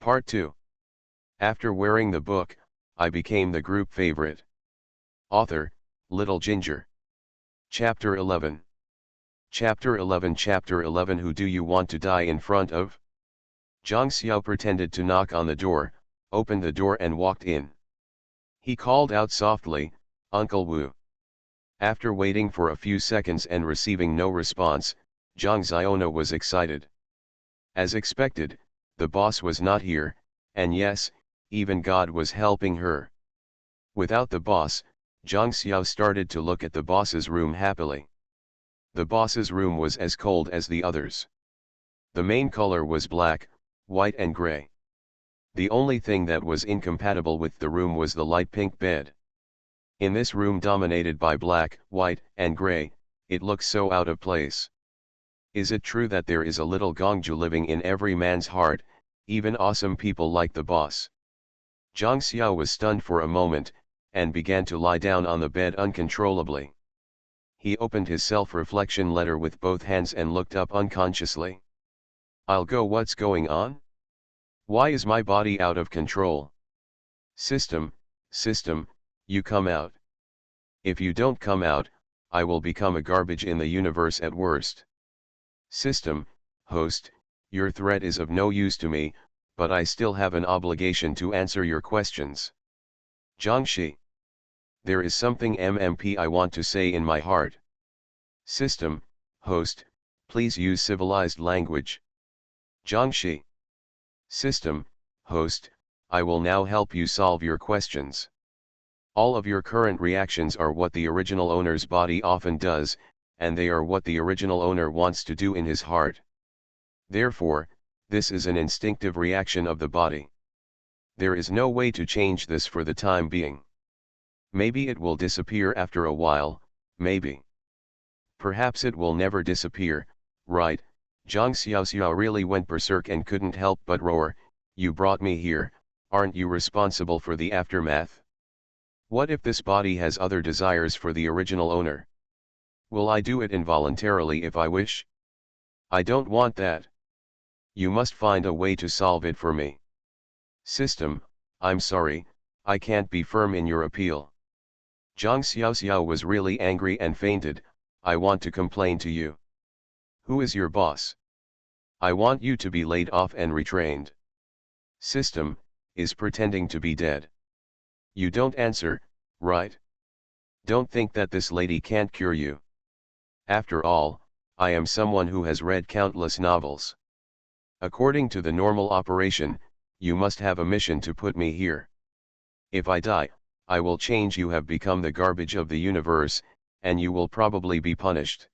Part 2. After wearing the book, I became the group favorite. Author, Little Ginger. Chapter 11. Chapter 11. Who do you want to die in front of? Zhang Xiao pretended to knock on the door, opened the door and walked in. He called out softly, "Uncle Wu." After waiting for a few seconds and receiving no response, Zhang Xiaona was excited. As expected, the boss was not here, and yes, even God was helping her. Without the boss, Zhang Xiao started to look at the boss's room happily. The boss's room was as cold as the others. The main color was black, white and gray. The only thing that was incompatible with the room was the light pink bed. In this room dominated by black, white, and gray, it looks so out of place. Is it true that there is a little Gongju living in every man's heart, even awesome people like the boss? Zhang Xiao was stunned for a moment, and began to lie down on the bed uncontrollably. He opened his self-reflection letter with both hands and looked up unconsciously. I'll go, what's going on? Why is my body out of control? System, you come out. If you don't come out, I will become a garbage in the universe at worst. System, host, your threat is of no use to me, but I still have an obligation to answer your questions. Jiangxi. There is something MMP I want to say in my heart. System, host, please use civilized language. Jiangxi. System, host, I will now help you solve your questions. All of your current reactions are what the original owner's body often does, and they are what the original owner wants to do in his heart. Therefore, this is an instinctive reaction of the body. There is no way to change this for the time being. Maybe it will disappear after a while, maybe. Perhaps it will never disappear, right? Zhang Xiao really went berserk and couldn't help but roar, you brought me here, aren't you responsible for the aftermath? What if this body has other desires for the original owner? Will I do it involuntarily if I wish? I don't want that. You must find a way to solve it for me. System, I'm sorry, I can't be firm in your appeal. Zhang Xiao was really angry and fainted, I want to complain to you. Who is your boss? I want you to be laid off and retrained. System, is pretending to be dead. You don't answer, right? Don't think that this lady can't cure you. After all, I am someone who has read countless novels. According to the normal operation, you must have a mission to put me here. If I die, I will change. You have become the garbage of the universe, and you will probably be punished.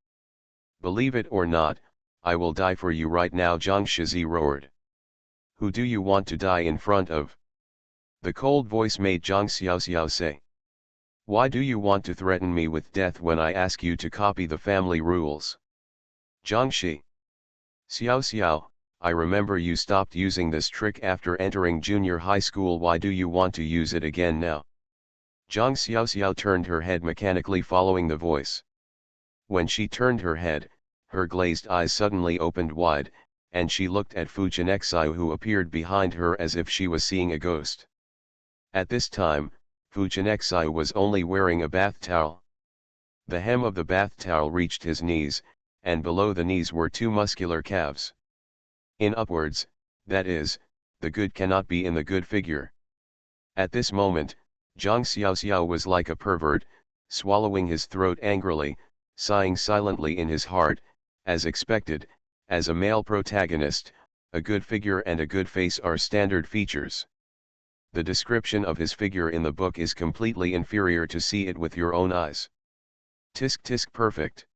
Believe it or not, I will die for you right now, Zhang Shizi roared. Who do you want to die in front of? The cold voice made Zhang Xiao say. Why do you want to threaten me with death when I ask you to copy the family rules? Jiangxi. Xiao, I remember you stopped using this trick after entering junior high school. Why do you want to use it again now? Zhang Xiao turned her head mechanically, following the voice. When she turned her head, her glazed eyes suddenly opened wide, and she looked at Fu Chenexai, who appeared behind her as if she was seeing a ghost. At this time, Fu Chenexai was only wearing a bath towel. The hem of the bath towel reached his knees, and below the knees were two muscular calves. In upwards, that is, the good cannot be in the good figure. At this moment, Zhang Xiao was like a pervert, swallowing his throat angrily, sighing silently in his heart. As expected, as a male protagonist, a good figure and a good face are standard features. The description of his figure in the book is completely inferior to see it with your own eyes. Tisk perfect.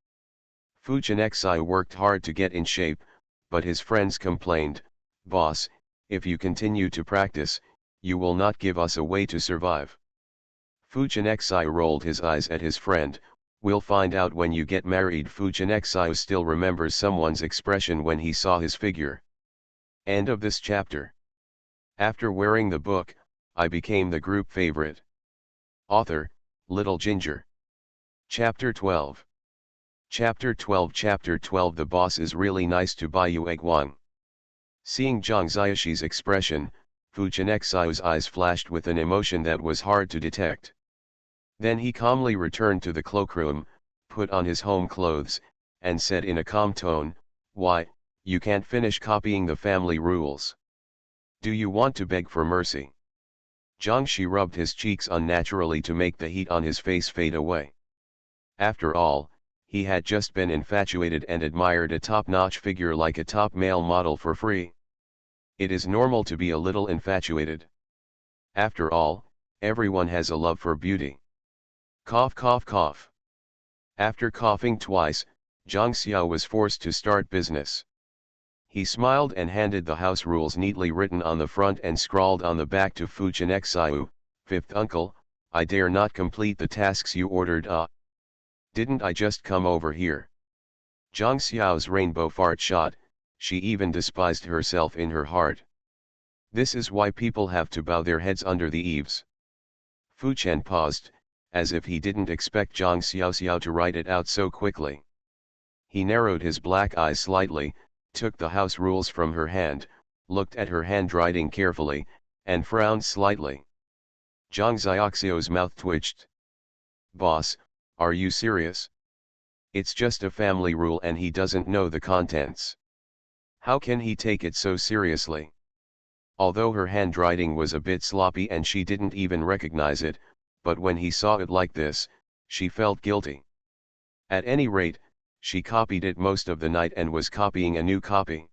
Fu Chenexai worked hard to get in shape, but his friends complained, boss, if you continue to practice, you will not give us a way to survive. Fu Chenexai rolled his eyes at his friend, we'll find out when you get married. Fu Chenexai still remembers someone's expression when he saw his figure. End of this chapter. After wearing the book, I became the group favorite. Author, Little Ginger. Chapter 12. Chapter 12. The boss is really nice to Bai Yueguang. Seeing Zhang Xiaoxi's expression, Fu Chenxiao's eyes flashed with an emotion that was hard to detect. Then he calmly returned to the cloakroom, put on his home clothes, and said in a calm tone, "Why, you can't finish copying the family rules. Do you want to beg for mercy?" Zhang Shi rubbed his cheeks unnaturally to make the heat on his face fade away. After all, he had just been infatuated and admired a top-notch figure like a top male model for free. It is normal to be a little infatuated. After all, everyone has a love for beauty. Cough cough cough. After coughing twice, Zhang Xiao was forced to start business. He smiled and handed the house rules neatly written on the front and scrawled on the back to Fu Chenxiao, "Fifth uncle, I dare not complete the tasks you ordered. Didn't I just come over here?" Zhang Xiao's rainbow fart shot, she even despised herself in her heart. This is why people have to bow their heads under the eaves. Fu Chen paused, as if he didn't expect Zhang Xiao to write it out so quickly. He narrowed his black eyes slightly, took the house rules from her hand, looked at her handwriting carefully, and frowned slightly. Zhang Xiaoxiao's mouth twitched. "Boss, are you serious? It's just a family rule and he doesn't know the contents. How can he take it so seriously?" Although her handwriting was a bit sloppy and she didn't even recognize it, but when he saw it like this, she felt guilty. At any rate, she copied it most of the night and was copying a new copy.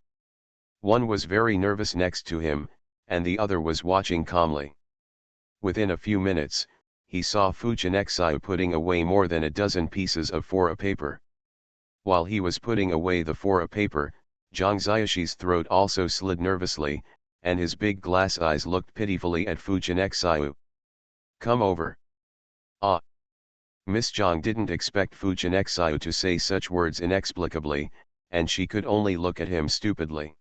One was very nervous next to him, and the other was watching calmly. Within a few minutes, he saw Fu Chenxiao putting away more than a dozen pieces of fora paper. While he was putting away the fora paper, Zhang Xiaoxi's throat also slid nervously, and his big glass eyes looked pitifully at Fu Chenxiao. "Come over." "Ah." Miss Zhang didn't expect Fu Chenxiao to say such words inexplicably, and she could only look at him stupidly.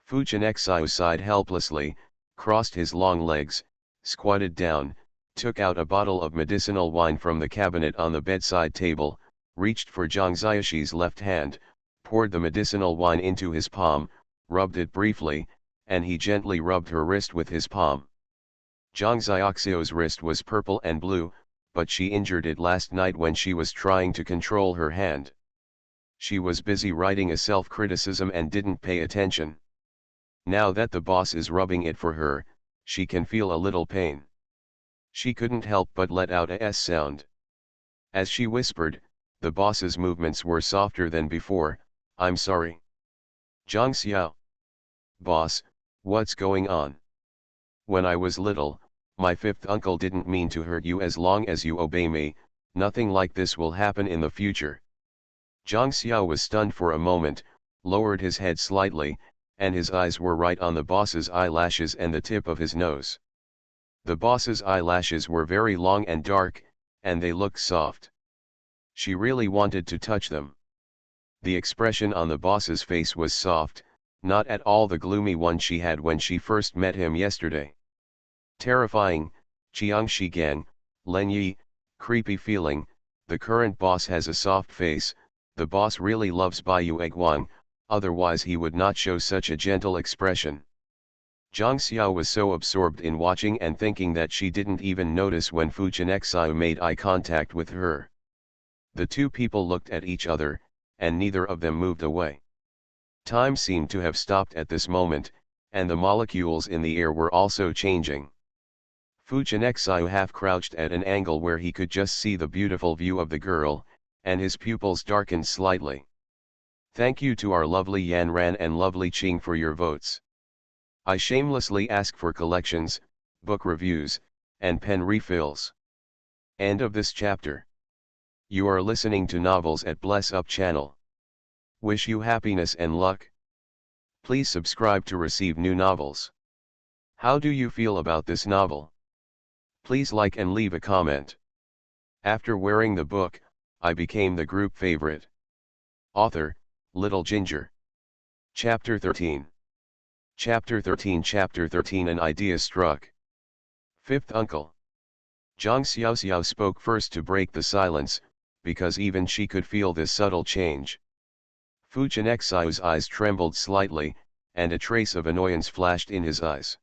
Fu Chenxiao sighed helplessly, crossed his long legs, squatted down, took out a bottle of medicinal wine from the cabinet on the bedside table, reached for Zhang Xiaoxi's left hand, poured the medicinal wine into his palm, rubbed it briefly, and he gently rubbed her wrist with his palm. Zhang Xiaoxiao's wrist was purple and blue, but she injured it last night when she was trying to control her hand. She was busy writing a self-criticism and didn't pay attention. Now that the boss is rubbing it for her, she can feel a little pain. She couldn't help but let out a S sound. As she whispered, the boss's movements were softer than before. "I'm sorry." "Zhang Xiao." "Boss, what's going on?" "When I was little, my fifth uncle didn't mean to hurt you. As long as you obey me, nothing like this will happen in the future." Zhang Xiao was stunned for a moment, lowered his head slightly, and his eyes were right on the boss's eyelashes and the tip of his nose. The boss's eyelashes were very long and dark, and they looked soft. She really wanted to touch them. The expression on the boss's face was soft, not at all the gloomy one she had when she first met him yesterday. Terrifying, Chiang Shigang, Len Yi, creepy feeling. The current boss has a soft face. The boss really loves Baiyu Eguang, otherwise he would not show such a gentle expression. Zhang Xiao was so absorbed in watching and thinking that she didn't even notice when Fu Chenxiao made eye contact with her. The two people looked at each other, and neither of them moved away. Time seemed to have stopped at this moment, and the molecules in the air were also changing. Fu Chenxiao half crouched at an angle where he could just see the beautiful view of the girl, and his pupils darkened slightly. "Thank you to our lovely Yan Ran and lovely Qing for your votes. I shamelessly ask for collections, book reviews, and pen refills." End of this chapter. You are listening to Novels at Bless Up channel. Wish you happiness and luck. Please subscribe to receive new novels. How do you feel about this novel? Please like and leave a comment. After wearing the book, I became the group favorite. Author, Little Ginger. Chapter 13. Chapter 13. Chapter 13. An idea struck. Fifth uncle. Zhang Xiaoxiao spoke first to break the silence, because even she could feel this subtle change. Fu Chenxiao's eyes trembled slightly, and a trace of annoyance flashed in his eyes.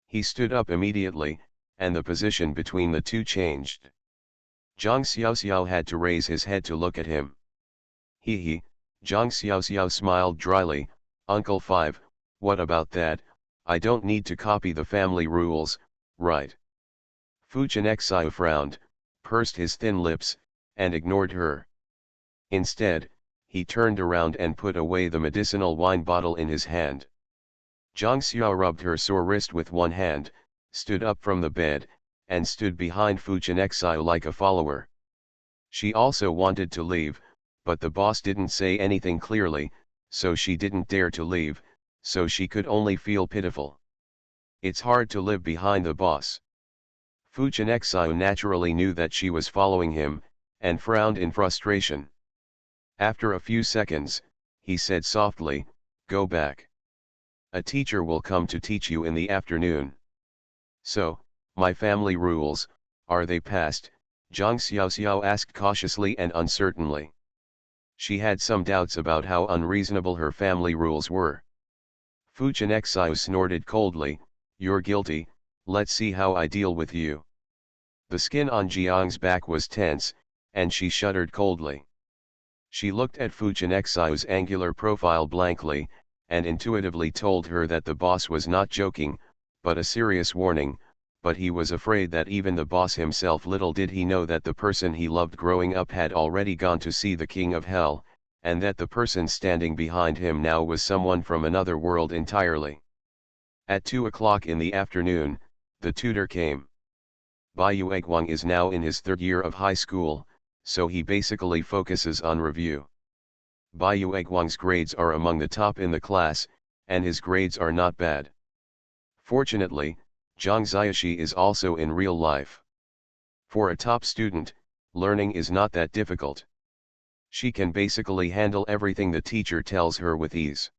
He stood up immediately, and the position between the two changed. Zhang Xiaoxiao had to raise his head to look at him. He, Zhang Xiaoxiao smiled dryly, Uncle Five, what about that? I don't need to copy the family rules, right? Fu Chenxiao frowned, pursed his thin lips, and ignored her. Instead, he turned around and put away the medicinal wine bottle in his hand. Zhang Xiao rubbed her sore wrist with one hand, stood up from the bed, and stood behind Fu Chenxiao like a follower. She also wanted to leave, but the boss didn't say anything clearly, so she didn't dare to leave, so she could only feel pitiful. It's hard to live behind the boss. Fu Chenxiao naturally knew that she was following him, and frowned in frustration. After a few seconds, he said softly, "Go back. A teacher will come to teach you in the afternoon." "So, my family rules, are they passed?" Zhang Xiaoxiao asked cautiously and uncertainly. She had some doubts about how unreasonable her family rules were. Fu Chenxiao snorted coldly, "You're guilty, let's see how I deal with you." The skin on Jiang's back was tense, and she shuddered coldly. She looked at Fu Chenxiao's angular profile blankly, and intuitively told her that the boss was not joking, but a serious warning, but he was afraid that even the boss himself, little did he know that the person he loved growing up had already gone to see the king of hell, and that the person standing behind him now was someone from another world entirely. At 2 o'clock in the afternoon, the tutor came. Bai Yueguang is now in his third year of high school, so he basically focuses on review. Bai Yueguang's grades are among the top in the class, and his grades are not bad. Fortunately, Zhang Xiaoxi is also in real life. For a top student, learning is not that difficult. She can basically handle everything the teacher tells her with ease.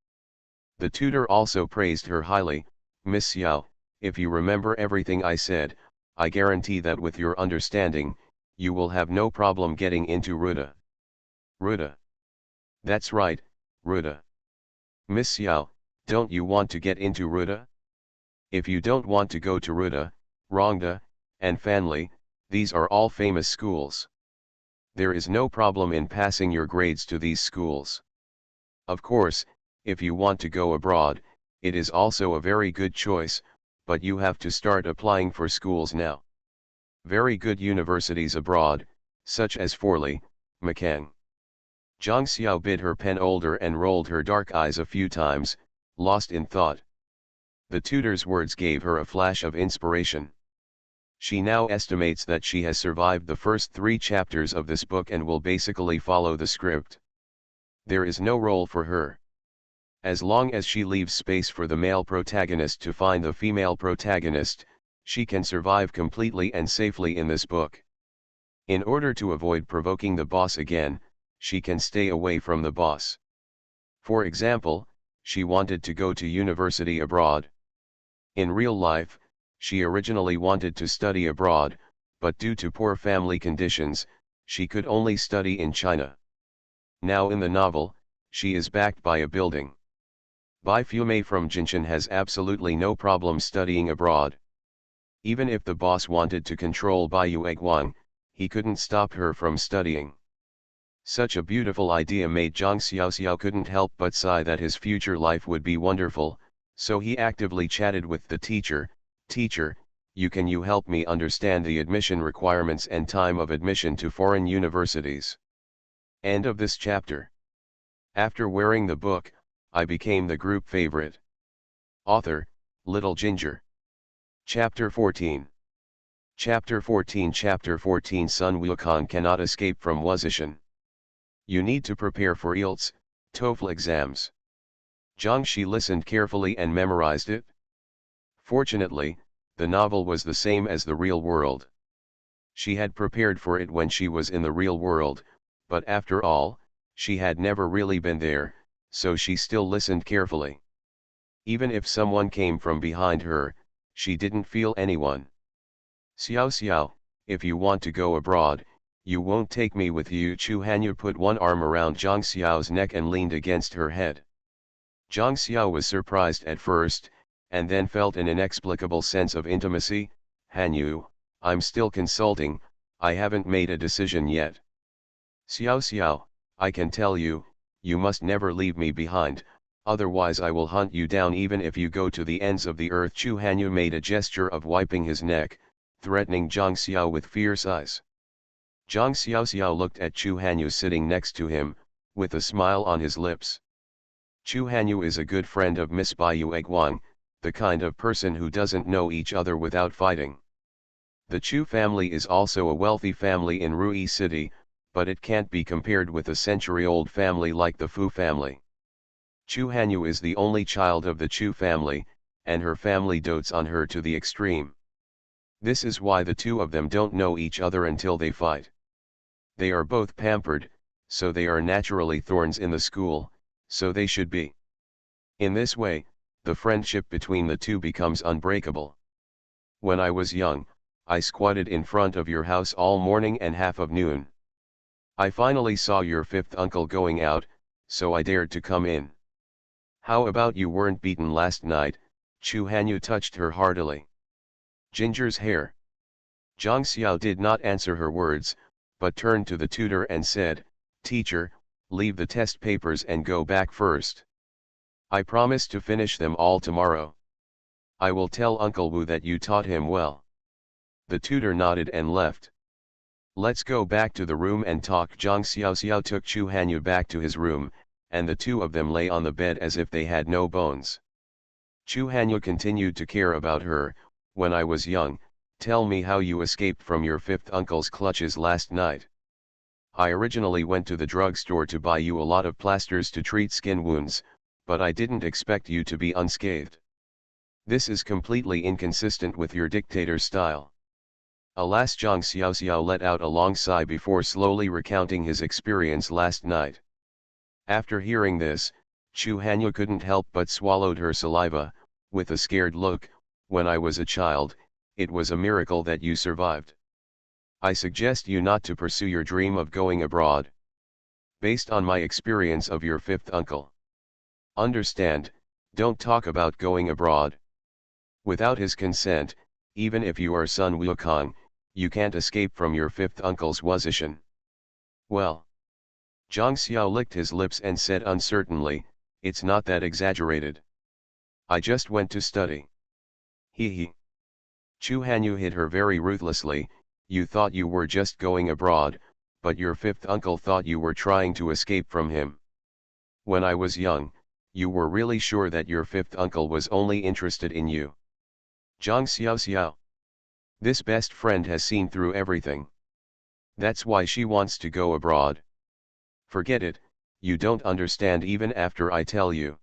The tutor also praised her highly, "Miss Xiao, if you remember everything I said, I guarantee that with your understanding, you will have no problem getting into Ruda." Ruda. That's right, Ruda. Miss Xiao, don't you want to get into Ruda? If you don't want to go to Ruda, Rongda, and Fanli, these are all famous schools. There is no problem in passing your grades to these schools. Of course, if you want to go abroad, it is also a very good choice, but you have to start applying for schools now. Very good universities abroad, such as Forli, Makang. Zhang Xiao bit her pen older and rolled her dark eyes a few times, lost in thought. The tutor's words gave her a flash of inspiration. She now estimates that she has survived the first 3 chapters of this book and will basically follow the script. There is no role for her. As long as she leaves space for the male protagonist to find the female protagonist, she can survive completely and safely in this book. In order to avoid provoking the boss again, she can stay away from the boss. For example, she wanted to go to university abroad. In real life, she originally wanted to study abroad, but due to poor family conditions, she could only study in China. Now in the novel, she is backed by a building. Bai Fumei from Jinshan has absolutely no problem studying abroad. Even if the boss wanted to control Bai Yueguang, he couldn't stop her from studying. Such a beautiful idea made Zhang Xiaoxiao couldn't help but sigh that his future life would be wonderful, so he actively chatted with the teacher, "Teacher, can you help me understand the admission requirements and time of admission to foreign universities?" End of this chapter. After wearing the book, I became the group favorite. Author, Little Ginger. Chapter 14. Chapter 14 Sun Wukong cannot escape from Wuzishan. You need to prepare for IELTS, TOEFL exams. Zhang Shi listened carefully and memorized it. Fortunately, the novel was the same as the real world. She had prepared for it when she was in the real world, but after all, she had never really been there, so she still listened carefully. Even if someone came from behind her, she didn't feel anyone. "Xiao Xiao, if you want to go abroad, you won't take me with you." Chu Hanyu put one arm around Zhang Xiao's neck and leaned against her head. Zhang Xiao was surprised at first, and then felt an inexplicable sense of intimacy. Hanyu, I'm still consulting, I haven't made a decision yet. Xiao Xiao, I can tell you, you must never leave me behind, otherwise I will hunt you down even if you go to the ends of the earth. Chu Hanyu made a gesture of wiping his neck, threatening Zhang Xiao with fierce eyes. Zhang Xiao looked at Chu Hanyu sitting next to him, with a smile on his lips. Chu Hanyu is a good friend of Miss Baiyu Eguang, the kind of person who doesn't know each other without fighting. The Chu family is also a wealthy family in Rui City, but it can't be compared with a century-old family like the Fu family. Chu Hanyu is the only child of the Chu family, and her family dotes on her to the extreme. This is why the two of them don't know each other until they fight. They are both pampered, so they are naturally thorns in the school, so they should be. In this way, the friendship between the two becomes unbreakable. When I was young, I squatted in front of your house all morning and half of noon. I finally saw your fifth uncle going out, so I dared to come in. How about you weren't beaten last night? Chu Hanyu touched her heartily. Ginger's hair. Zhang Xiao did not answer her words, but turned to the tutor and said, Teacher, leave the test papers and go back first. I promise to finish them all tomorrow. I will tell Uncle Wu that you taught him well. The tutor nodded and left. Let's go back to the room and talk. Zhang Xiao took Chu Hanyu back to his room, and the two of them lay on the bed as if they had no bones. Chu Hanyu continued to care about her. When I was young, tell me how you escaped from your fifth uncle's clutches last night. I originally went to the drugstore to buy you a lot of plasters to treat skin wounds, but I didn't expect you to be unscathed. This is completely inconsistent with your dictator style. Alas, Zhang Xiao let out a long sigh before slowly recounting his experience last night. After hearing this, Chu Hanyu couldn't help but swallowed her saliva, with a scared look. When I was a child, it was a miracle that you survived. I suggest you not to pursue your dream of going abroad. Based on my experience of your fifth uncle. Understand, don't talk about going abroad. Without his consent, even if you are Sun Wukong, you can't escape from your fifth uncle's position. Well. Zhang Xiao licked his lips and said uncertainly, it's not that exaggerated. I just went to study. He. Chu Hanyu hit her very ruthlessly. You thought you were just going abroad, but your fifth uncle thought you were trying to escape from him. When I was young, you were really sure that your fifth uncle was only interested in you. Zhang Xiao. This best friend has seen through everything. That's why she wants to go abroad. Forget it, you don't understand even after I tell you.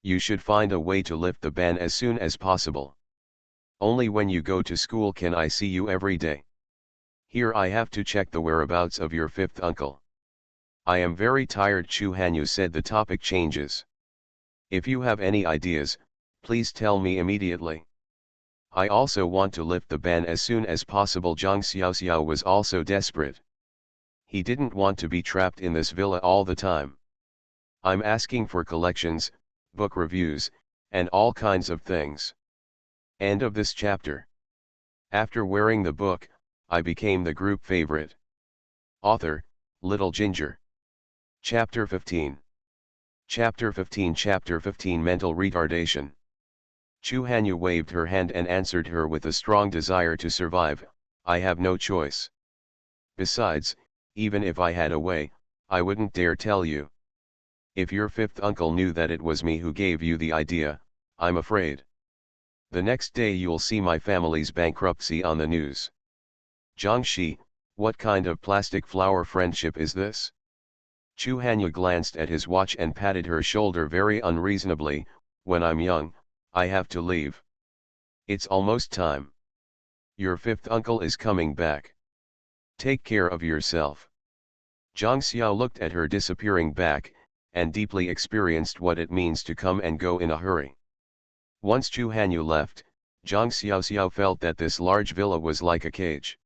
You should find a way to lift the ban as soon as possible. Only when you go to school can I see you every day. Here I have to check the whereabouts of your fifth uncle. I am very tired. Chu Hanyu said. The topic changes. If you have any ideas, please tell me immediately. I also want to lift the ban as soon as possible. Zhang Xiao was also desperate. He didn't want to be trapped in this villa all the time. I'm asking for collections, book reviews, and all kinds of things. End of this chapter. After wearing the book, I became the group favorite. Author, Little Ginger. Chapter 15. Chapter 15 Mental Retardation. Chu Hanyu waved her hand and answered her with a strong desire to survive. I have no choice. Besides, even if I had a way, I wouldn't dare tell you. If your fifth uncle knew that it was me who gave you the idea, I'm afraid. The next day you'll see my family's bankruptcy on the news. Jiangxi, what kind of plastic flower friendship is this? Chu Hanyu glanced at his watch and patted her shoulder very unreasonably. When I'm young, I have to leave. It's almost time. Your fifth uncle is coming back. Take care of yourself. Zhang Xiao looked at her disappearing back, and deeply experienced what it means to come and go in a hurry. Once Chu Hanyu left, Zhang Xiao felt that this large villa was like a cage.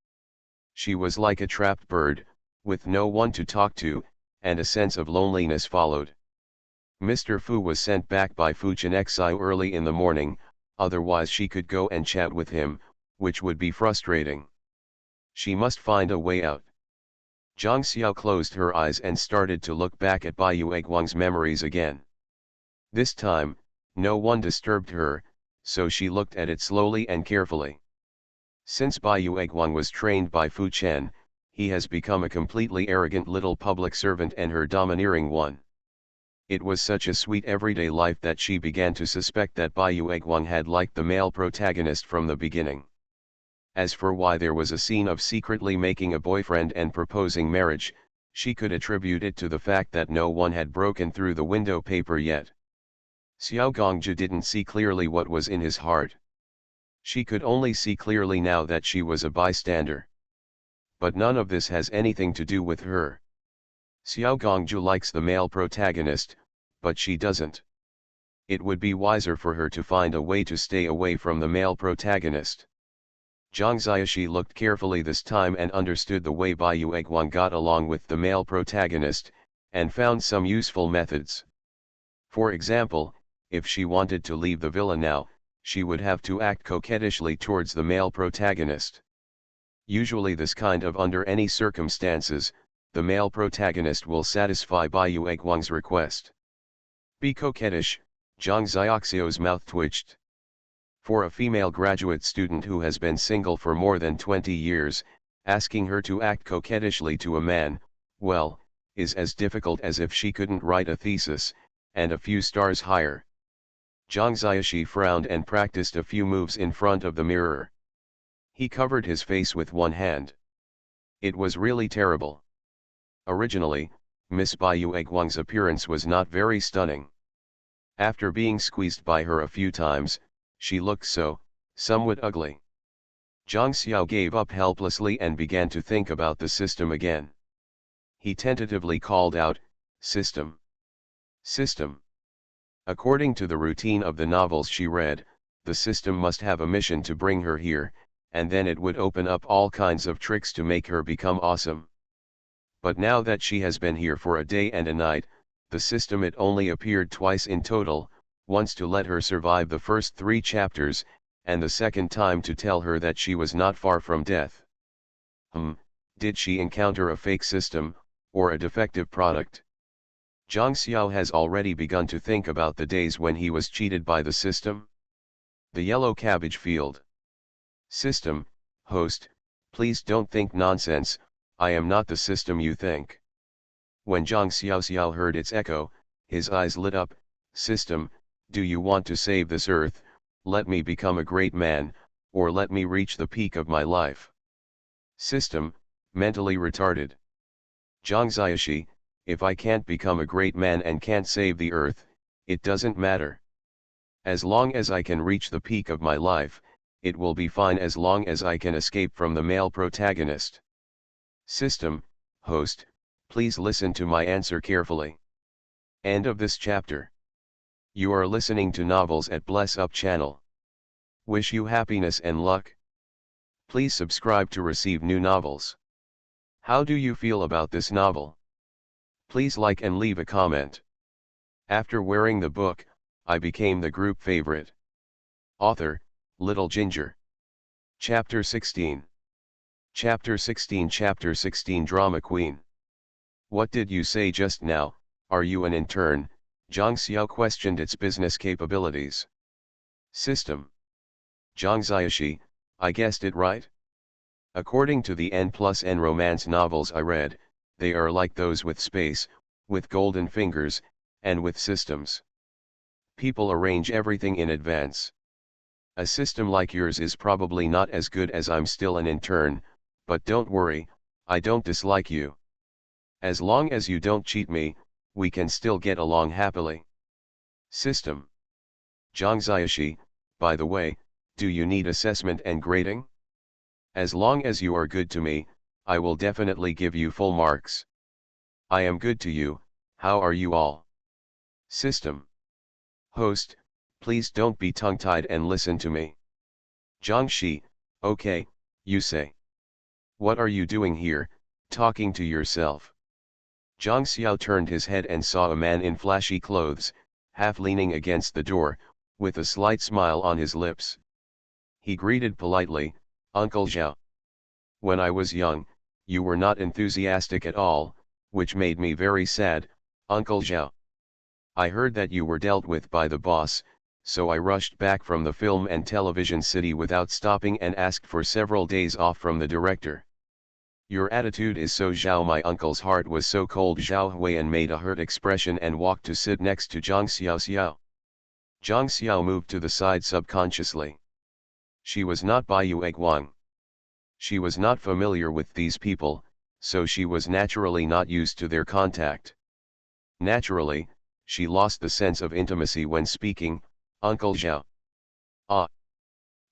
She was like a trapped bird, with no one to talk to, and a sense of loneliness followed. Mr. Fu was sent back by Fu Chenxi early in the morning, otherwise she could go and chat with him, which would be frustrating. She must find a way out. Zhang Xiao closed her eyes and started to look back at Bai Yueguang's memories again. This time, no one disturbed her, so she looked at it slowly and carefully. Since Bai Yueguang was trained by Fu Chen, he has become a completely arrogant little public servant and her domineering one. It was such a sweet everyday life that she began to suspect that Bai Yueguang had liked the male protagonist from the beginning. As for why there was a scene of secretly making a boyfriend and proposing marriage, she could attribute it to the fact that no one had broken through the window paper yet. Xiao Gongzhi didn't see clearly what was in his heart. She could only see clearly now that she was a bystander. But none of this has anything to do with her. Xiao Gongzhi likes the male protagonist, but she doesn't. It would be wiser for her to find a way to stay away from the male protagonist. Zhang Xiaoxi looked carefully this time and understood the way Bai Yueguang got along with the male protagonist, and found some useful methods. For example, if she wanted to leave the villa now, she would have to act coquettishly towards the male protagonist. Usually this kind of under any circumstances, the male protagonist will satisfy Bai Yueguang's request. Be coquettish, Zhang Xiaoxi's mouth twitched. For a female graduate student who has been single for more than 20 years, asking her to act coquettishly to a man, well, is as difficult as if she couldn't write a thesis, and a few stars higher. Zhang Xiaoxi frowned and practiced a few moves in front of the mirror. He covered his face with one hand. It was really terrible. Originally, Miss Bai Yueguang's appearance was not very stunning. After being squeezed by her a few times, she looked somewhat ugly. Zhang Xiao gave up helplessly and began to think about the system again. He tentatively called out, "System. System." According to the routine of the novels she read, the system must have a mission to bring her here, and then it would open up all kinds of tricks to make her become awesome. But now that she has been here for a day and a night, the system it only appeared twice in total, once to let her survive the first 3 chapters, and the second time to tell her that she was not far from death. Did she encounter a fake system, or a defective product? Zhang Xiao has already begun to think about the days when he was cheated by the system. The yellow cabbage field. System, host, please don't think nonsense, I am not the system you think. When Zhang Xiao heard its echo, his eyes lit up. System, do you want to save this earth, let me become a great man, or let me reach the peak of my life? System, mentally retarded. Zhang Xiaoxi, if I can't become a great man and can't save the earth, it doesn't matter. As long as I can reach the peak of my life, it will be fine as long as I can escape from the male protagonist. System, host, please listen to my answer carefully. End of this chapter. You are listening to Novels at Bless Up channel. Wish you happiness and luck. Please subscribe to receive new novels. How do you feel about this novel? Please like and leave a comment. After wearing the book, I became the group favorite. Author, Little Ginger. Chapter 16. Chapter 16 Chapter 16 Drama Queen. What did you say just now, are you an intern? Zhang Xiao questioned its business capabilities. System. Zhang Xiaoxi, I guessed it right? According to the N+N romance novels I read, they are like those with space, with golden fingers, and with systems. People arrange everything in advance. A system like yours is probably not as good as I'm still an intern, but don't worry, I don't dislike you. As long as you don't cheat me, we can still get along happily. System. Zhang Xiaoxi, by the way, do you need assessment and grading? As long as you are good to me, I will definitely give you full marks. I am good to you, how are you all? System. Host, please don't be tongue-tied and listen to me. Zhang Shi, okay, you say. What are you doing here, talking to yourself? Zhang Xiao turned his head and saw a man in flashy clothes, half leaning against the door, with a slight smile on his lips. He greeted politely, "Uncle Zhao. When I was young, you were not enthusiastic at all, which made me very sad, Uncle Zhao. I heard that you were dealt with by the boss, so I rushed back from the film and television city without stopping and asked for several days off from the director. Your attitude is so Zhao." My uncle's heart was so cold. Zhao Huiyan made a hurt expression and walked to sit next to Zhang Xiao. Zhang Xiao moved to the side subconsciously. She was not Baiyu Guang. She was not familiar with these people, so she was naturally not used to their contact. Naturally, she lost the sense of intimacy when speaking, "Uncle Zhao." Ah!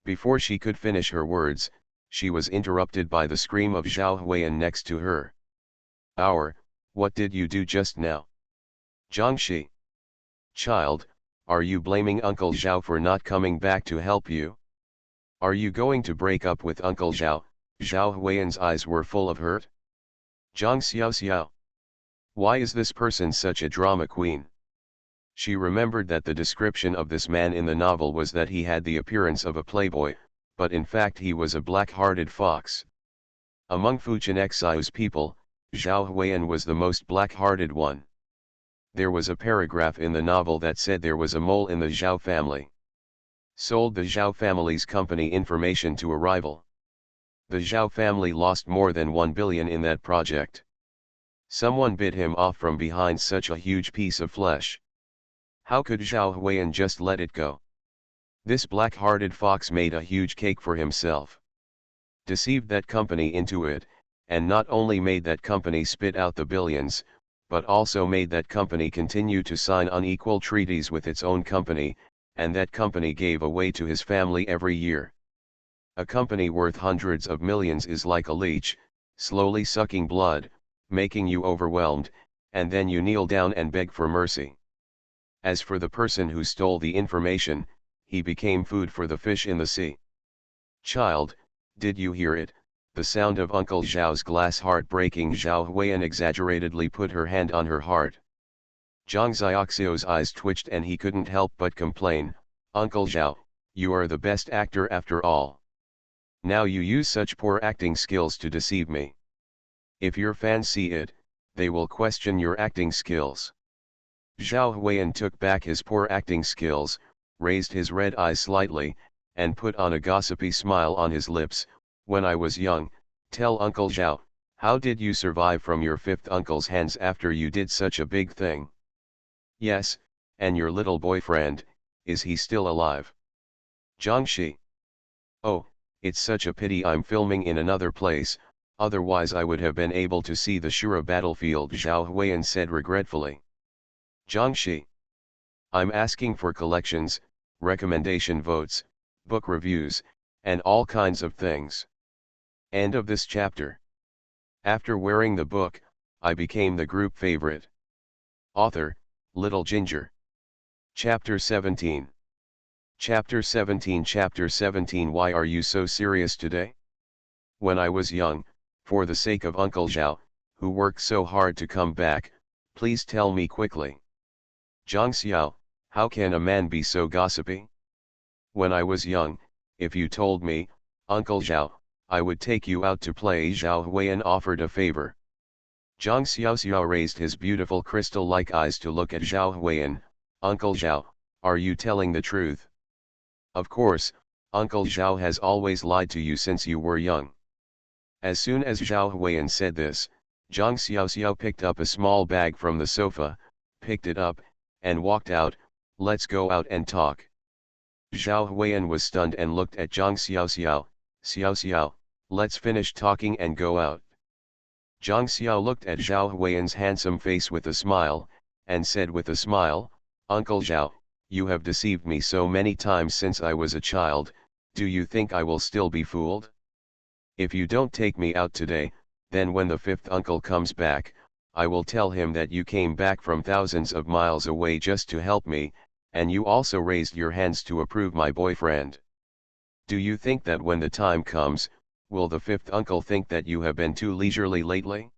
Before she could finish her words, she was interrupted by the scream of Zhao Huiyan next to her. What did you do just now? Jiangxi. Child, are you blaming Uncle Zhao for not coming back to help you? Are you going to break up with Uncle Zhao? Zhao Huiyan's eyes were full of hurt. Zhang Xiao. Why is this person such a drama queen? She remembered that the description of this man in the novel was that he had the appearance of a playboy, but in fact he was a black-hearted fox. Among Fujianxiu's people, Zhao Huiyan was the most black-hearted one. There was a paragraph in the novel that said there was a mole in the Zhao family. Sold the Zhao family's company information to a rival. The Zhao family lost more than 1 billion in that project. Someone bit him off from behind such a huge piece of flesh. How could Zhao Huiyan just let it go? This black-hearted fox made a huge cake for himself. Deceived that company into it, and not only made that company spit out the billions, but also made that company continue to sign unequal treaties with its own company, and that company gave away to his family every year. A company worth hundreds of millions is like a leech, slowly sucking blood, making you overwhelmed, and then you kneel down and beg for mercy. As for the person who stole the information, he became food for the fish in the sea. Child, did you hear it? The sound of Uncle Zhao's glass heart breaking. Zhao Huiyan exaggeratedly put her hand on her heart. Zhang Xiaoxiu's eyes twitched and he couldn't help but complain, "Uncle Zhao, you are the best actor after all. Now you use such poor acting skills to deceive me. If your fans see it, they will question your acting skills." Zhao Huiyan took back his poor acting skills, raised his red eyes slightly, and put on a gossipy smile on his lips. "When I was young, tell Uncle Zhao, how did you survive from your fifth uncle's hands after you did such a big thing? Yes, and your little boyfriend, is he still alive?" Jiangxi. "Oh, it's such a pity I'm filming in another place, otherwise I would have been able to see the Shura battlefield," Zhao Huiyan said regretfully. Jiangxi. "I'm asking for collections, recommendation votes, book reviews, and all kinds of things." End of this chapter. After wearing the book, I became the group favorite. Author, Little Ginger. Chapter 17. Chapter 17. Chapter 17. Why are you so serious today? When I was young, for the sake of Uncle Zhao, who worked so hard to come back, please tell me quickly. Zhang Xiao, how can a man be so gossipy? When I was young, if you told me, Uncle Zhao, I would take you out to play. Zhao Huiyan offered a favor. Zhang Xiao raised his beautiful crystal-like eyes to look at Zhao Huiyan. "Uncle Zhao, are you telling the truth?" "Of course, Uncle Zhao has always lied to you since you were young." As soon as Zhao Huiyan said this, Zhang Xiao picked up a small bag from the sofa, picked it up, and walked out. "Let's go out and talk." Zhao Huiyan was stunned and looked at Zhang Xiao. "Xiao, let's finish talking and go out." Zhang Xiao looked at Zhao Huiyan's handsome face with a smile, and said with a smile, "Uncle Zhao, you have deceived me so many times since I was a child, do you think I will still be fooled? If you don't take me out today, then when the fifth uncle comes back, I will tell him that you came back from thousands of miles away just to help me, and you also raised your hands to approve my boyfriend. Do you think that when the time comes, will the fifth uncle think that you have been too leisurely lately?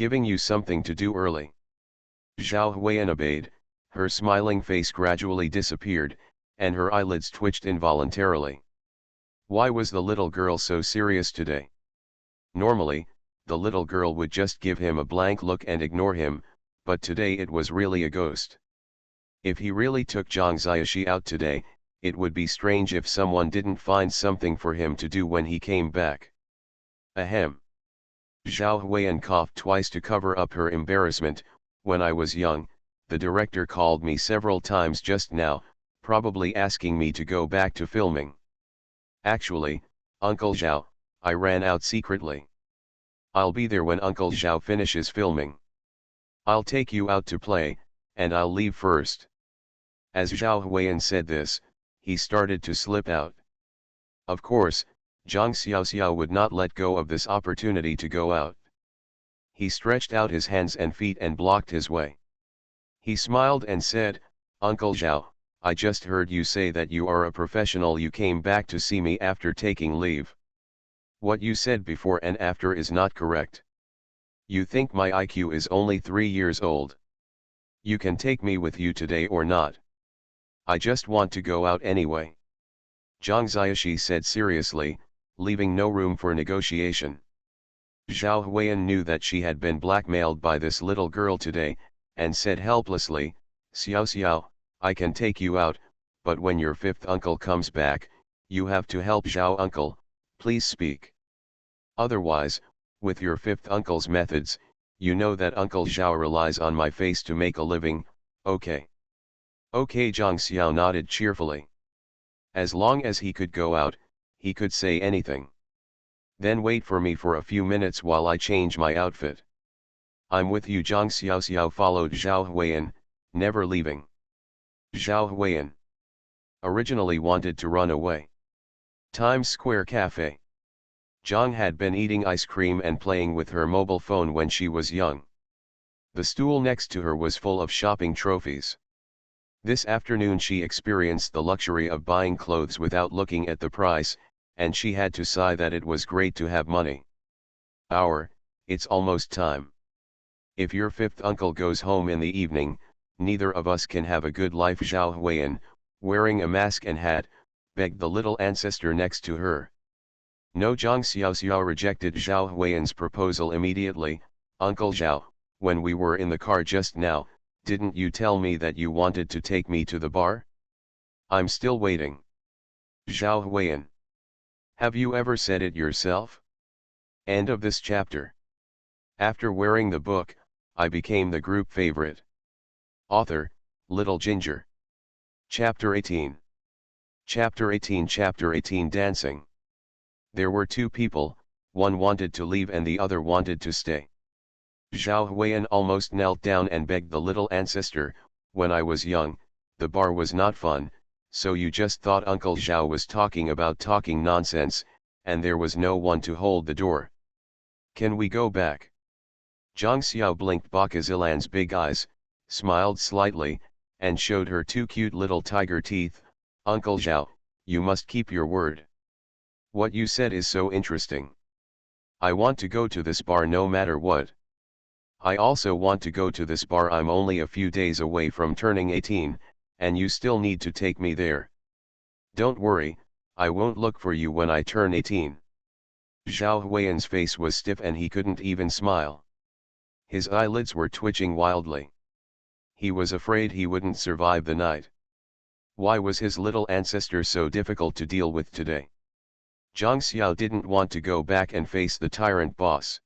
Giving you something to do early. Zhao Huiyan obeyed, her smiling face gradually disappeared, and her eyelids twitched involuntarily. Why was the little girl so serious today? Normally, the little girl would just give him a blank look and ignore him, but today it was really a ghost. If he really took Zhang Xiaoxi out today, it would be strange if someone didn't find something for him to do when he came back. Ahem. Zhao Huiyan coughed twice to cover up her embarrassment. When I was young, the director called me several times just now, probably asking me to go back to filming. Actually, Uncle Zhao, I ran out secretly. I'll be there when Uncle Zhao finishes filming. I'll take you out to play, and I'll leave first. As Zhao Huiyan said this, he started to slip out. Of course, Zhang Xiaoxiao would not let go of this opportunity to go out. He stretched out his hands and feet and blocked his way. He smiled and said, Uncle Zhao, I just heard you say that you are a professional. You came back to see me after taking leave. What you said before and after is not correct. You think my IQ is only 3 years old. You can take me with you today or not. I just want to go out anyway. Zhang Xiaoxi said seriously, leaving no room for negotiation. Zhao Huiyan knew that she had been blackmailed by this little girl today, and said helplessly, Xiao Xiao, I can take you out, but when your fifth uncle comes back, you have to help Zhao uncle, please speak. Otherwise, with your fifth uncle's methods, you know that Uncle Zhao relies on my face to make a living, okay. Okay, Zhang Xiao nodded cheerfully. As long as he could go out, he could say anything. Then wait for me for a few minutes while I change my outfit. I'm with you. Zhang Xiaoxiao followed Zhao Huiyan, never leaving. Zhao Huiyan originally wanted to run away. Times Square Cafe. Zhang had been eating ice cream and playing with her mobile phone when she was young. The stool next to her was full of shopping trophies. This afternoon she experienced the luxury of buying clothes without looking at the price, and she had to sigh that it was great to have money. It's almost time. If your fifth uncle goes home in the evening, neither of us can have a good life. Zhao Huiyan, wearing a mask and hat, begged the little ancestor next to her. No. Zhang Xiaoxiao rejected Zhao Huiyan's proposal immediately. Uncle Zhao, when we were in the car just now, didn't you tell me that you wanted to take me to the bar? I'm still waiting. Zhao Huiyan. Have you ever said it yourself? End of this chapter. After wearing the book, I became the group favorite. Author, Little Ginger. Chapter 18. Chapter 18. Chapter 18. Dancing. There were two people, one wanted to leave and the other wanted to stay. Zhao Huiyan almost knelt down and begged the little ancestor, when I was young, the bar was not fun, so you just thought Uncle Zhao was talking nonsense, and there was no one to hold the door. Can we go back? Zhang Xiao blinked Bakazilan's big eyes, smiled slightly, and showed her two cute little tiger teeth. Uncle Zhao, you must keep your word. What you said is so interesting. I want to go to this bar no matter what. I also want to go to this bar. I'm only a few days away from turning 18, and you still need to take me there. Don't worry, I won't look for you when I turn 18. Zhao Huiyan's face was stiff and he couldn't even smile. His eyelids were twitching wildly. He was afraid he wouldn't survive the night. Why was his little ancestor so difficult to deal with today? Zhang Xiao didn't want to go back and face the tyrant boss.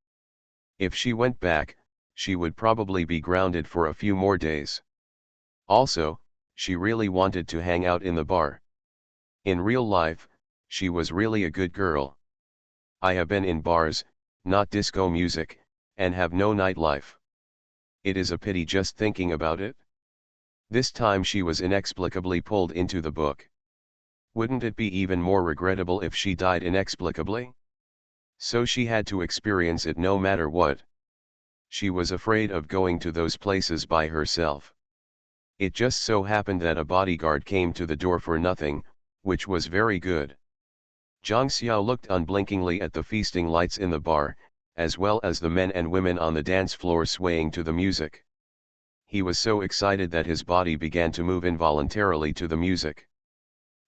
If she went back, she would probably be grounded for a few more days. Also, she really wanted to hang out in the bar. In real life, she was really a good girl. I have been in bars, not disco music, and have no nightlife. It is a pity just thinking about it. This time she was inexplicably pulled into the book. Wouldn't it be even more regrettable if she died inexplicably? So she had to experience it no matter what. She was afraid of going to those places by herself. It just so happened that a bodyguard came to the door for nothing, which was very good. Zhang Xiao looked unblinkingly at the feasting lights in the bar, as well as the men and women on the dance floor swaying to the music. He was so excited that his body began to move involuntarily to the music.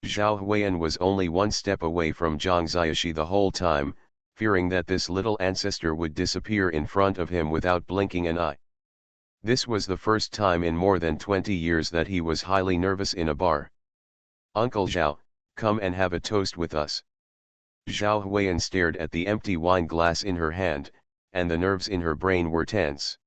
Zhao Huiyan was only one step away from Zhang Ziaxi the whole time, fearing that this little ancestor would disappear in front of him without blinking an eye. This was the first time in more than 20 years that he was highly nervous in a bar. "Uncle Zhao, come and have a toast with us." Zhao Huiyan stared at the empty wine glass in her hand, and the nerves in her brain were tense.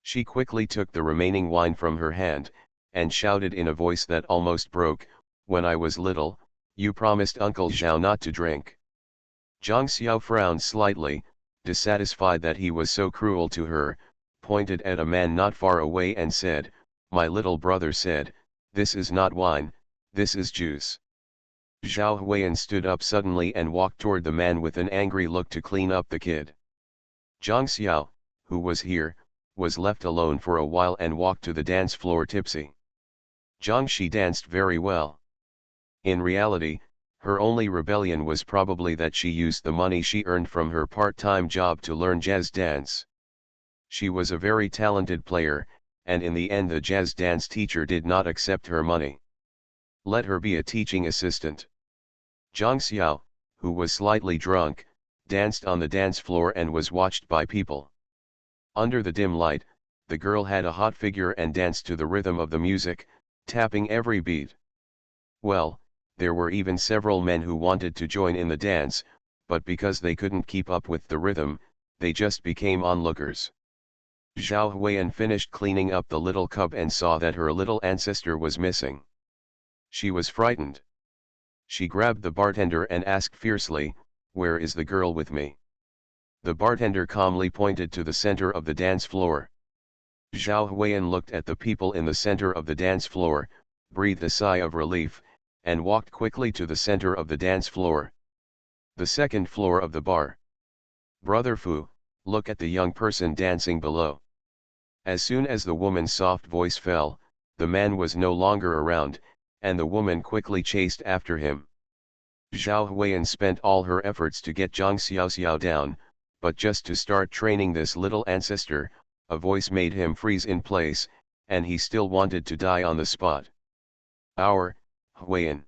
She quickly took the remaining wine from her hand, and shouted in a voice that almost broke, "When I was little, you promised Uncle Zhao not to drink." Zhang Xiao frowned slightly, dissatisfied that he was so cruel to her, pointed at a man not far away and said, "My little brother said, this is not wine, this is juice." Zhao Huiyan stood up suddenly and walked toward the man with an angry look to clean up the kid. Zhang Xiao, who was here, was left alone for a while and walked to the dance floor tipsy. Zhang Shi danced very well. In reality, her only rebellion was probably that she used the money she earned from her part-time job to learn jazz dance. She was a very talented player, and in the end the jazz dance teacher did not accept her money. Let her be a teaching assistant. Zhang Xiao, who was slightly drunk, danced on the dance floor and was watched by people. Under the dim light, the girl had a hot figure and danced to the rhythm of the music, tapping every beat. Well, there were even several men who wanted to join in the dance, but because they couldn't keep up with the rhythm, they just became onlookers. Zhao Huiyan finished cleaning up the little cup and saw that her little ancestor was missing. She was frightened. She grabbed the bartender and asked fiercely, "Where is the girl with me?" The bartender calmly pointed to the center of the dance floor. Zhao Huiyan looked at the people in the center of the dance floor, breathed a sigh of relief, and walked quickly to the center of the dance floor. The second floor of the bar. "Brother Fu, look at the young person dancing below." As soon as the woman's soft voice fell, the man was no longer around, and the woman quickly chased after him. Zhao Huiyan spent all her efforts to get Zhang Xiaoxiao down, but just to start training this little ancestor, a voice made him freeze in place, and he still wanted to die on the spot. Huiyan.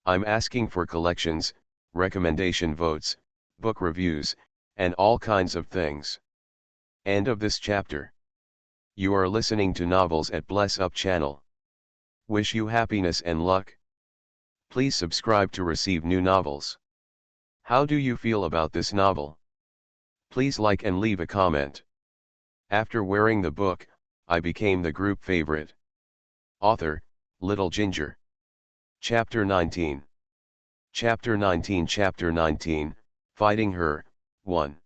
I'm asking for collections, recommendation votes, book reviews, and all kinds of things. End of this chapter. You are listening to Novels at Bless Up channel. Wish you happiness and luck. Please subscribe to receive new novels. How do you feel about this novel? Please like and leave a comment. After wearing the book, I became the group favorite. Author, Little Ginger. Chapter 19. Chapter 19 Chapter 19, Fighting Her, 1.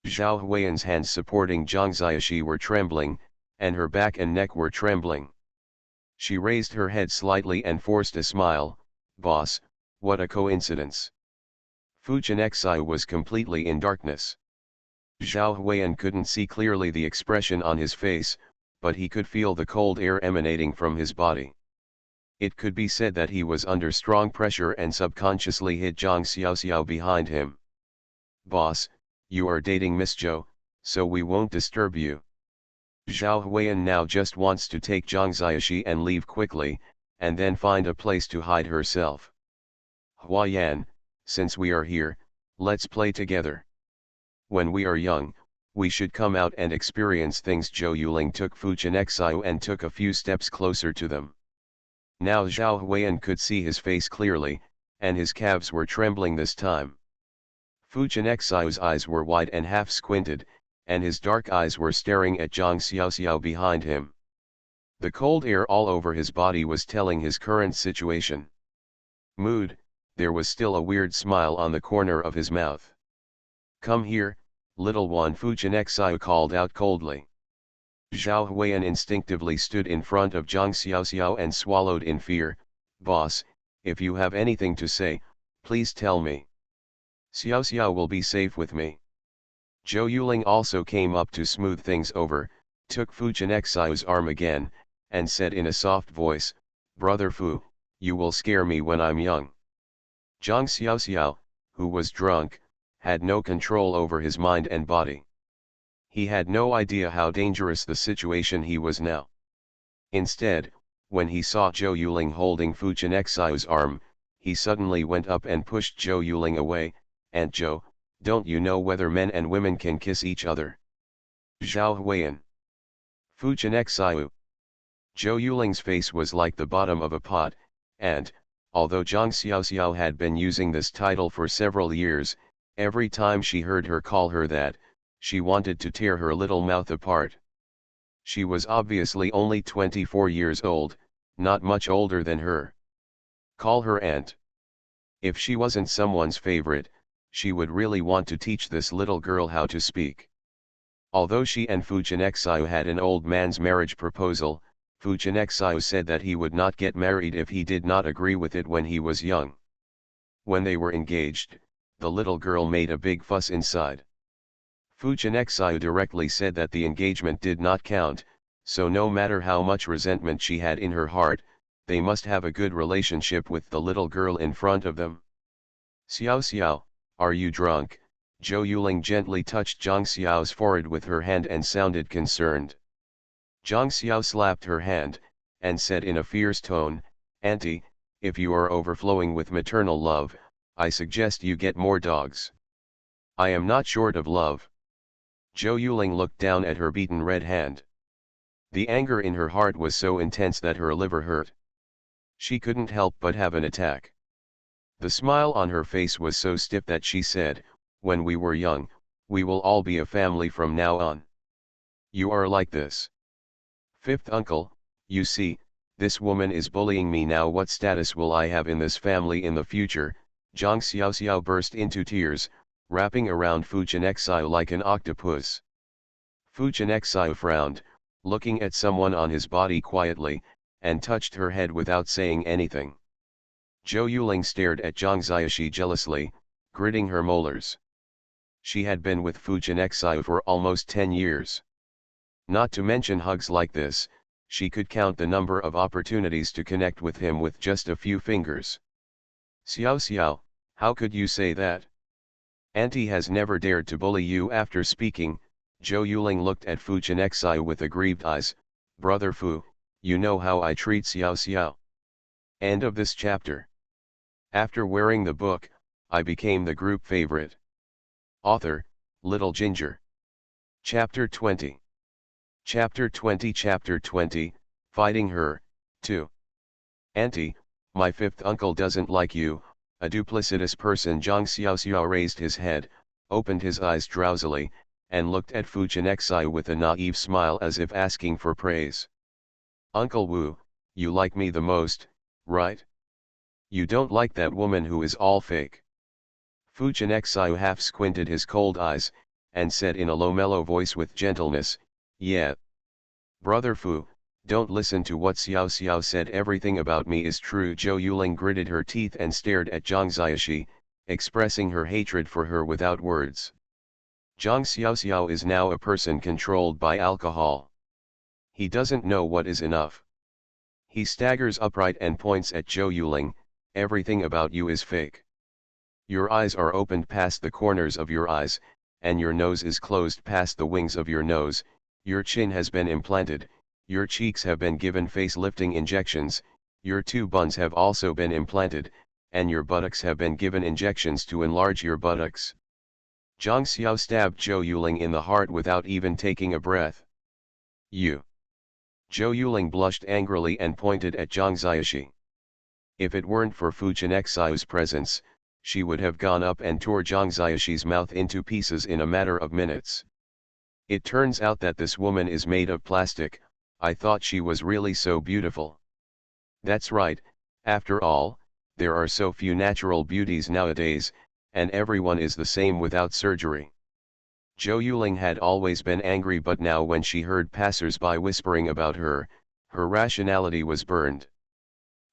Zhao Huiyan's hands supporting Zhang Ziaxi were trembling, and her back and neck were trembling. She raised her head slightly and forced a smile. "Boss, what a coincidence." Fu Chenexai was completely in darkness. Zhao Huiyan couldn't see clearly the expression on his face, but he could feel the cold air emanating from his body. It could be said that he was under strong pressure and subconsciously hid Zhang Xiaoxiao behind him. "Boss, you are dating Miss Zhou, so we won't disturb you." Zhao Huiyan now just wants to take Zhang Ziaxi and leave quickly, and then find a place to hide herself. "Huiyan, since we are here, let's play together. When we are young, we should come out and experience things." Zhou Yuling took Fu Chenexai and took a few steps closer to them. Now Zhao Huiyan could see his face clearly, and his calves were trembling this time. Fu Chenexai's eyes were wide and half squinted, and his dark eyes were staring at Zhang Xiaoxiao behind him. The cold air all over his body was telling his current situation. Mood, there was still a weird smile on the corner of his mouth. "Come here, little one," Fu Chenexai called out coldly. Zhao Huiyan instinctively stood in front of Zhang Xiaoxiao and swallowed in fear. "Boss, if you have anything to say, please tell me. Xiaoxiao will be safe with me." Zhou Yuling also came up to smooth things over, took Fu Chenexai's arm again, and said in a soft voice, "Brother Fu, you will scare me when I'm young." Zhang Xiaoxiao, who was drunk, had no control over his mind and body. He had no idea how dangerous the situation he was now. Instead, when he saw Zhou Yuling holding Fu Chenxiu's arm, he suddenly went up and pushed Zhou Yuling away. "Aunt Zhou, don't you know whether men and women can kiss each other?" Zhao Huiyan. Fu Chenxiu. Zhou Yuling's face was like the bottom of a pot, and, although Zhang Xiaoxiao had been using this title for several years, every time she heard her call her that, she wanted to tear her little mouth apart. She was obviously only 24 years old, not much older than her. Call her aunt. If she wasn't someone's favorite, she would really want to teach this little girl how to speak. Although she and Fu Chenxiu had an old man's marriage proposal, Fu Chenxiu said that he would not get married if he did not agree with it when he was young. When they were engaged, the little girl made a big fuss inside. Fu Chenxiu directly said that the engagement did not count, so no matter how much resentment she had in her heart, they must have a good relationship with the little girl in front of them. "Xiao Xiao, are you drunk?" Zhou Yuling gently touched Zhang Xiao's forehead with her hand and sounded concerned. Zhang Xiao slapped her hand, and said in a fierce tone, "Auntie, if you are overflowing with maternal love, I suggest you get more dogs. I am not short of love." Zhou Yuling looked down at her beaten red hand. The anger in her heart was so intense that her liver hurt. She couldn't help but have an attack. The smile on her face was so stiff that she said, "When we were young, we will all be a family from now on. You are like this. Fifth uncle, you see, this woman is bullying me now. What status will I have in this family in the future?" Zhang Xiaoxiao burst into tears, wrapping around Fu Chenxiu like an octopus. Fu Chenxiu frowned, looking at someone on his body quietly, and touched her head without saying anything. Zhou Yuling stared at Zhang Xiaoxi jealously, gritting her molars. She had been with Fu Chenxiu for almost 10 years. Not to mention hugs like this, she could count the number of opportunities to connect with him with just a few fingers. "Xiao Xiao, how could you say that? Auntie has never dared to bully you." After speaking, Zhou Yuling looked at Fu Chenxiu with aggrieved eyes. "Brother Fu, you know how I treat Xiao Xiao." End of this chapter. After wearing the book, I became the group favorite. Author, Little Ginger. Chapter 20. Chapter 20, Fighting Her, 2. "Auntie, my fifth uncle doesn't like you, a duplicitous person." Zhang Xiaoxiao raised his head, opened his eyes drowsily, and looked at Fu Chenxiu with a naive smile as if asking for praise. "Uncle Wu, you like me the most, right? You don't like that woman who is all fake." Fu Chenxiu half squinted his cold eyes, and said in a low mellow voice with gentleness, "Yeah. Brother Fu, don't listen to what Xiao Xiao said. Everything about me is true." Zhou Yuling gritted her teeth and stared at Zhang Xiaoxi, expressing her hatred for her without words. Zhang Xiaoxiao is now a person controlled by alcohol. He doesn't know what is enough. He staggers upright and points at Zhou Yuling. "Everything about you is fake. Your eyes are opened past the corners of your eyes, and your nose is closed past the wings of your nose. Your chin has been implanted, your cheeks have been given face-lifting injections, your two buns have also been implanted, and your buttocks have been given injections to enlarge your buttocks." Zhang Xiao stabbed Zhou Yuling in the heart without even taking a breath. "You." Zhou Yuling blushed angrily and pointed at Zhang Xiaoxi. If it weren't for Fu Chenxiu's presence, she would have gone up and tore Zhang Xiaoxi's mouth into pieces in a matter of minutes. "It turns out that this woman is made of plastic. I thought she was really so beautiful." "That's right, after all, there are so few natural beauties nowadays, and everyone is the same without surgery." Zhou Yuling had always been angry, but now when she heard passers-by whispering about her, her rationality was burned.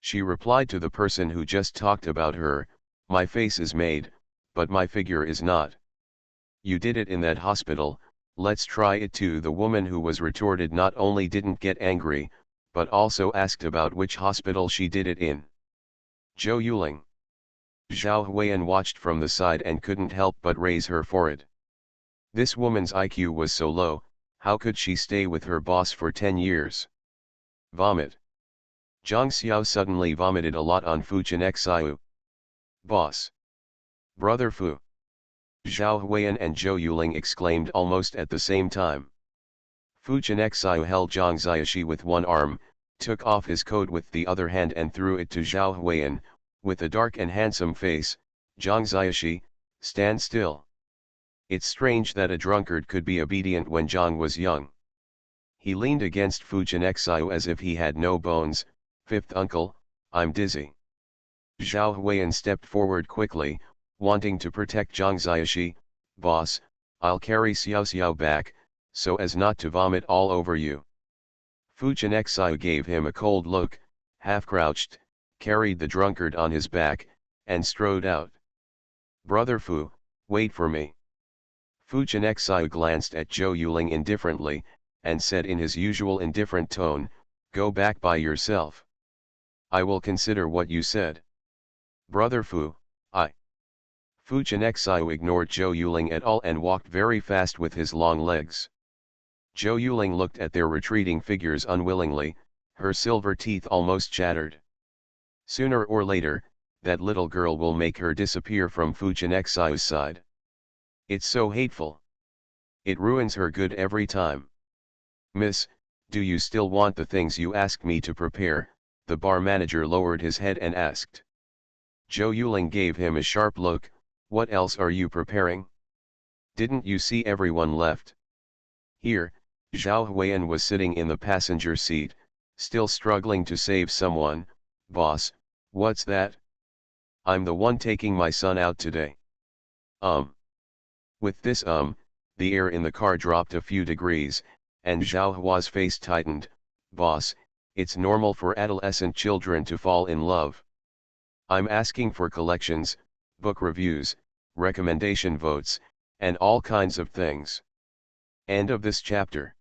She replied to the person who just talked about her, "My face is made, but my figure is not. You did it in that hospital, let's try it too." The woman who was retorted not only didn't get angry, but also asked about which hospital she did it in. "Zhou Yuling." Zhao Huiyan watched from the side and couldn't help but raise her forehead. This woman's IQ was so low, how could she stay with her boss for 10 years? Vomit. Zhang Xiao suddenly vomited a lot on Fu Chenxiu. Boss. Brother Fu. Zhao Huiyan and Zhou Yuling exclaimed almost at the same time. Fu Chenxiu held Zhang Xiaoxi with one arm, took off his coat with the other hand and threw it to Zhao Huiyan, with a dark and handsome face. Zhang Xiaoxi, stand still. It's strange that a drunkard could be obedient when Zhang was young. He leaned against Fu Chenxiu as if he had no bones. Fifth uncle, I'm dizzy. Zhao Huiyan stepped forward quickly, wanting to protect Zhang Xiaoxi. Boss, I'll carry Xiao Xiao back, so as not to vomit all over you. Fu Chenxiu gave him a cold look, half-crouched, carried the drunkard on his back, and strode out. Brother Fu, wait for me. Fu Chenxiu glanced at Zhou Yuling indifferently, and said in his usual indifferent tone, go back by yourself. I will consider what you said. Brother Fu, Fu Chenxiu ignored Zhou Yuling at all and walked very fast with his long legs. Zhou Yuling looked at their retreating figures unwillingly, her silver teeth almost chattered. Sooner or later, that little girl will make her disappear from Fu Chenxiu's side. It's so hateful. It ruins her good every time. Miss, do you still want the things you asked me to prepare? The bar manager lowered his head and asked. Zhou Yuling gave him a sharp look, what else are you preparing? Didn't you see everyone left? Here, Zhao Huiyan was sitting in the passenger seat, still struggling to save someone. Boss, what's that? I'm the one taking my son out today. With this the air in the car dropped a few degrees, and Zhao Hua's face tightened. Boss, it's normal for adolescent children to fall in love. I'm asking for collections, book reviews, recommendation votes, and all kinds of things. End of this chapter.